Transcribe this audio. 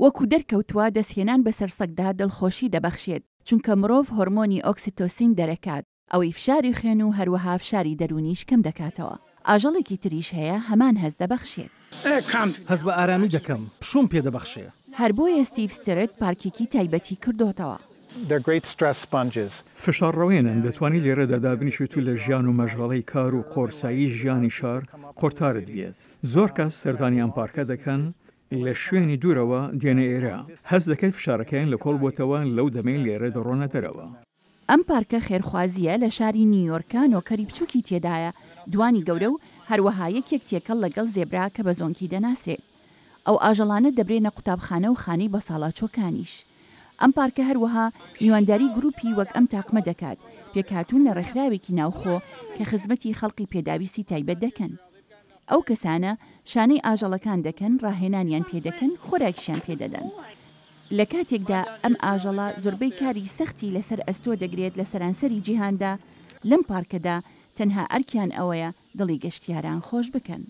وەکو دەرکەوتووە دەستهێنان بەسەر سەگدا دڵخۆشی دەبەخشێت چونکە مرۆڤ هۆرمۆنی ئۆکسیتۆسین دەرەکات ئەوەی فشاری خوێن و هەروەها فشاری دەرونیش کەم دەکاتەوە. ئاژەڵێکی تریش هەیە هەمان هەز دەبەخشێت. هەز بە ئارامی دەکەم پشوم پێ دەبەخشێ. هەر بۆیە ستیڤ ستێرت پارکێکی تایبەتی کردوتەوە. فشارڕەوێنن دەتوانانی لێرەدا دابنیشێت و لە ژیان و مەشغەڵەی کار و قۆرسایی ژیانی شار قۆرتارت بێت. زۆر کەس سەردانی ئەم پارکە دەکەن لە شوێنی دوورەوە دێنە ئێرە هەز دەکەیت فشارەکەیان لە کۆڵ بۆتەوە لەو دەمەی لێرە دەڕۆنە دەرەوە. ئەم پارکە خێرخوازیە لە شاری نیویۆرکە نۆکەری بچووکی تێدایە دوانی گەورە و هەروەها یەکێک تێکەڵ لەگەڵ زێبرا کە بە زۆنکی دەناسرێت. ئەو ئاژەڵانە دەبرێنە قوتابخانە و خانەی بە ساڵاچۆکانیش. ئەم پارکە هەروەها میوانداری گروپی وەک ئەم تاقمە دەکات پێکهاتوون لە ڕێکخراوێکی ناوخۆ کە خزمەتی خەڵکی پێداویستی تایبەت دەکەن. ئەو کەسانە شانەی ئاژەڵەکان دەکەن ڕاهێنانیان پێدەکەن خۆراکیشیان پێدەدەن. لە کاتێکدا ئەم ئاژەڵە زۆربەی کاری سەختی لەسەر ئەستۆ دەگرێت لە سەرانسەری جیهاندا لەم پارکەدا تەنها ئەرکیان ئەوەیە دڵی گەشتیاران خۆش بکەن.